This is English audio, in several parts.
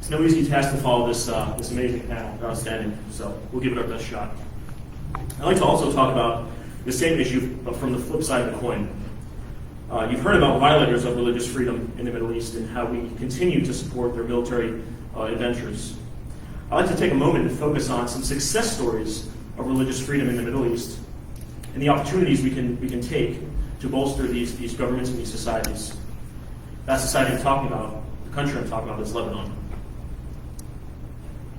It's no easy task to follow this amazing panel. They're outstanding, so we'll give it our best shot. I'd like to also talk about the same issue, but from the flip side of the coin. You've heard about violators of religious freedom in the Middle East and how we continue to support their military adventures. I'd like to take a moment to focus on some success stories of religious freedom in the Middle East and the opportunities we can take to bolster these governments and these societies. That society I'm talking about, the country I'm talking about, is Lebanon.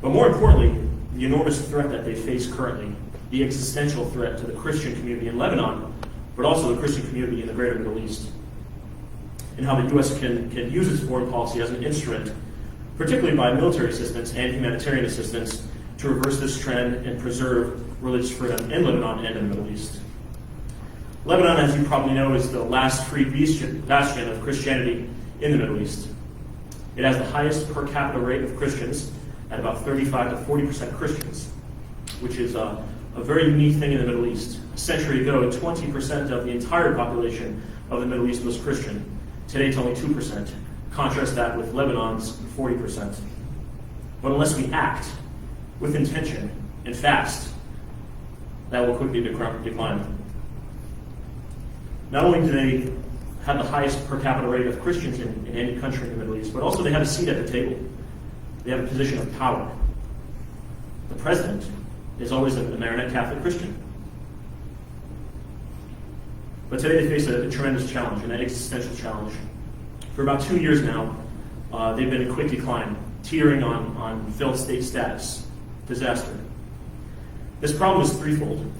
But more importantly, the enormous threat that they face currently, the existential threat to the Christian community in Lebanon, but also the Christian community in the greater Middle East, and how the U.S. can use its foreign policy as an instrument, particularly by military assistance and humanitarian assistance, to reverse this trend and preserve religious freedom in Lebanon and in the Middle East. Lebanon, as you probably know, is the last free bastion of Christianity in the Middle East. It has the highest per capita rate of Christians, at about 35 to 40% Christians, which is a very unique thing in the Middle East. A century ago, 20% of the entire population of the Middle East was Christian. Today, it's only 2%. Contrast that with Lebanon's 40%. But unless we act with intention and fast, that will quickly decline. Not only do they have the highest per capita rate of Christians in any country in the Middle East, but also they have a seat at the table. They have a position of power. The president is always a Maronite Catholic Christian. But today they face a tremendous challenge, an existential challenge. For about 2 years now, they've been in quick decline, teetering on failed state status, disaster. This problem is threefold,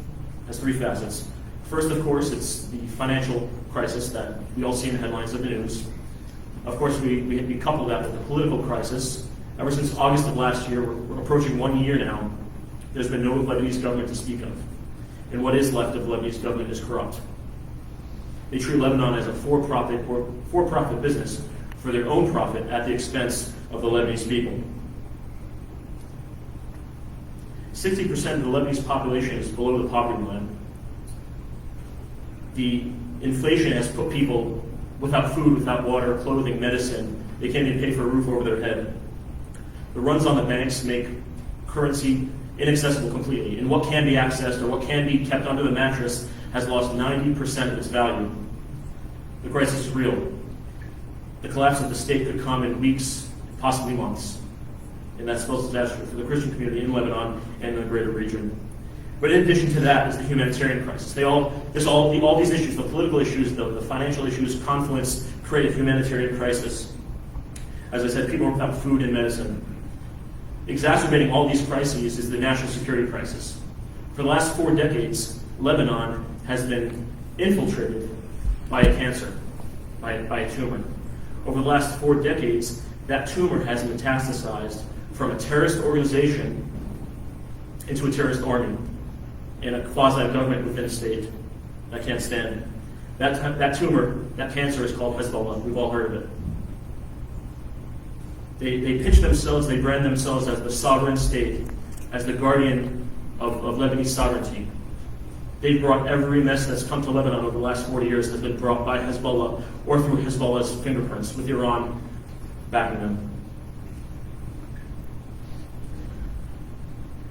has three facets. First, of course, it's the financial crisis that we all see in the headlines of the news. Of course, we couple that with the political crisis. Ever since August of last year, we're approaching 1 year now, there's been no Lebanese government to speak of. And what is left of the Lebanese government is corrupt. They treat Lebanon as a for-profit business for their own profit at the expense of the Lebanese people. 60% of the Lebanese population is below the poverty line. The inflation has put people without food, without water, clothing, medicine. They can't even pay for a roof over their head. The runs on the banks make currency inaccessible completely, and what can be accessed or what can be kept under the mattress has lost 90% of its value. The crisis is real. The collapse of the state could come in weeks, possibly months, and that spells disaster for the Christian community in Lebanon and in the greater region. But in addition to that is the humanitarian crisis. All these issues, the political issues, the financial issues, conflicts, create a humanitarian crisis. As I said, people are without food and medicine. Exacerbating all these crises is the national security crisis. For the last 4 decades, Lebanon has been infiltrated by a cancer, by a tumor. Over the last 4 decades, that tumor has metastasized from a terrorist organization into a terrorist army and a quasi-government within a state. I can't stand it. That tumor, that cancer is called Hezbollah. We've all heard of it. They pitch themselves, they brand themselves as the sovereign state, as the guardian of Lebanese sovereignty. They've brought every mess that's come to Lebanon over the last 40 years has been brought by Hezbollah or through Hezbollah's fingerprints, with Iran backing them.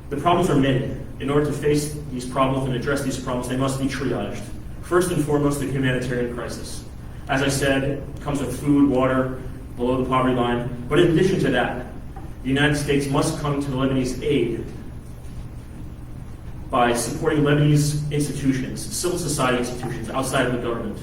The problems are many. In order to face these problems and address these problems, they must be triaged. First and foremost, the humanitarian crisis. As I said, it comes with food, water, below the poverty line. But in addition to that, the United States must come to the Lebanese aid by supporting Lebanese institutions, civil society institutions outside of the government.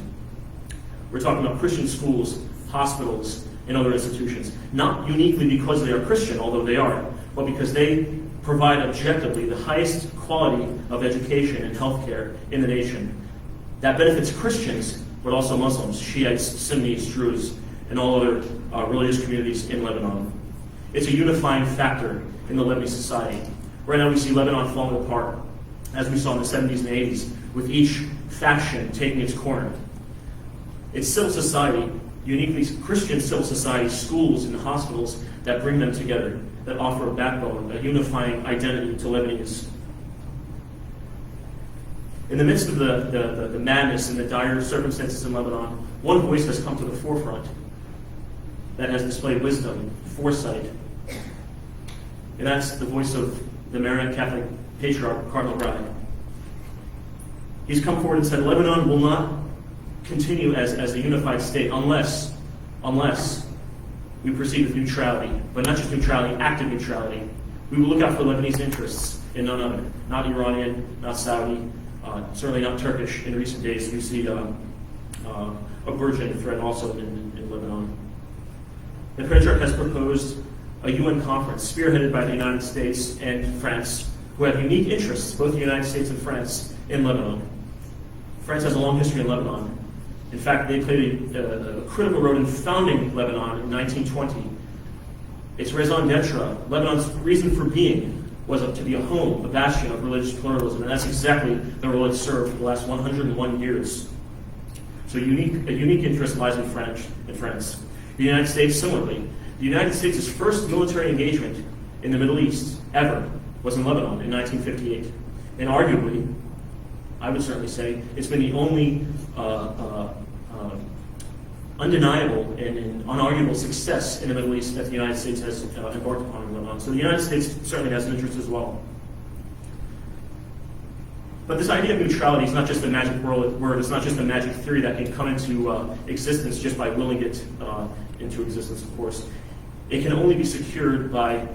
We're talking about Christian schools, hospitals, and other institutions. Not uniquely because they are Christian, although they are, but because they provide objectively the highest quality of education and healthcare in the nation. That benefits Christians, but also Muslims, Shiites, Sunnis, Druze, and all other religious communities in Lebanon. It's a unifying factor in the Lebanese society. Right now we see Lebanon falling apart, as we saw in the 70s and 80s, with each faction taking its corner. It's civil society, uniquely Christian civil society, schools and hospitals that bring them together, that offer a backbone, a unifying identity to Lebanese. In the midst of the madness and the dire circumstances in Lebanon, one voice has come to the forefront that has displayed wisdom, foresight, And that's the voice of the Maronite Catholic Patriarch, Cardinal Bragg. He's come forward and said, Lebanon will not continue as a unified state unless we proceed with neutrality, but not just neutrality, active neutrality. We will look out for Lebanese interests and none other, not Iranian, not Saudi, certainly not Turkish. In recent days, we see a burgeoning threat also in Lebanon. The Patriarch has proposed a UN conference spearheaded by the United States and France, who have unique interests, both the United States and France, in Lebanon. France has a long history in Lebanon. In fact, they played a critical role in founding Lebanon in 1920. Its raison d'etre, Lebanon's reason for being, was to be a home, a bastion of religious pluralism, and that's exactly the role it served for the last 101 years. So a unique interest lies in France. The United States, similarly. The United States' first military engagement in the Middle East ever was in Lebanon in 1958. And arguably, I would certainly say, it's been the only undeniable and unarguable success in the Middle East that the United States has embarked upon in Lebanon. So the United States certainly has an interest as well. But this idea of neutrality is not just a magic word, it's not just a magic theory that can come into existence just by willing it into existence, of course. It can only be secured by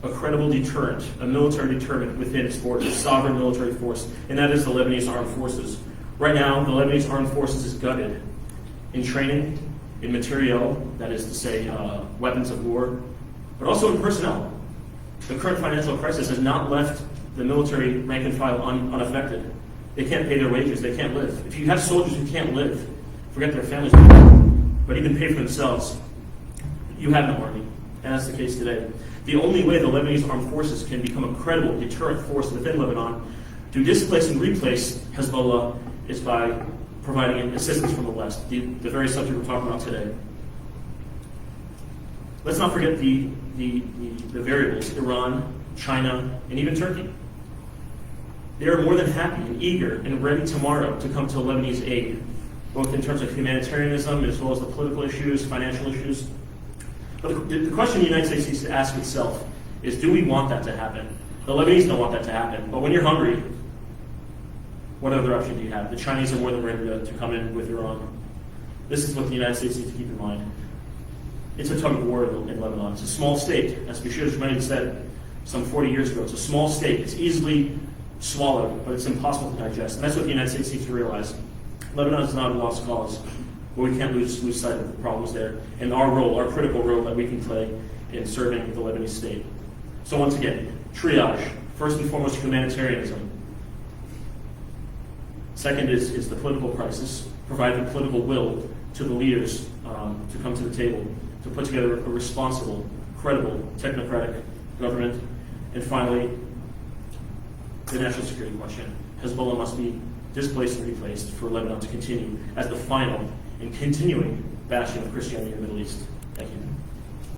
a credible deterrent, a military deterrent within its borders, a sovereign military force, and that is the Lebanese Armed Forces. Right now, the Lebanese Armed Forces is gutted in training, in materiel, that is to say, weapons of war, but also in personnel. The current financial crisis has not left the military rank and file unaffected. They can't pay their wages, they can't live. If you have soldiers who can't live, forget their families, but even pay for themselves, you have no army, and that's the case today. The only way the Lebanese Armed Forces can become a credible deterrent force within Lebanon to displace and replace Hezbollah is by providing assistance from the West, the very subject we're talking about today. Let's not forget the variables, Iran, China, and even Turkey. They are more than happy and eager and ready tomorrow to come to Lebanese aid, both in terms of humanitarianism as well as the political issues, financial issues. But the question the United States needs to ask itself is, do we want that to happen? The Lebanese don't want that to happen, but when you're hungry, what other option do you have? The Chinese are more than ready to come in with Iran. This is what the United States needs to keep in mind. It's a tug of war in Lebanon. It's a small state, as Bashir Gemayel said some 40 years ago. It's a small state. It's easily swallowed, but it's impossible to digest. And that's what the United States needs to realize. Lebanon is not a lost cause, but we can't lose sight of the problems there and our role, our critical role that we can play in serving the Lebanese state. So once again, triage. First and foremost, humanitarianism. Second is the political crisis, providing the political will to the leaders to come to the table, to put together a responsible, credible, technocratic government. And finally, the national security question. Hezbollah must be displaced and replaced for Lebanon to continue as the final and continuing bastion of Christianity in the Middle East. Thank you.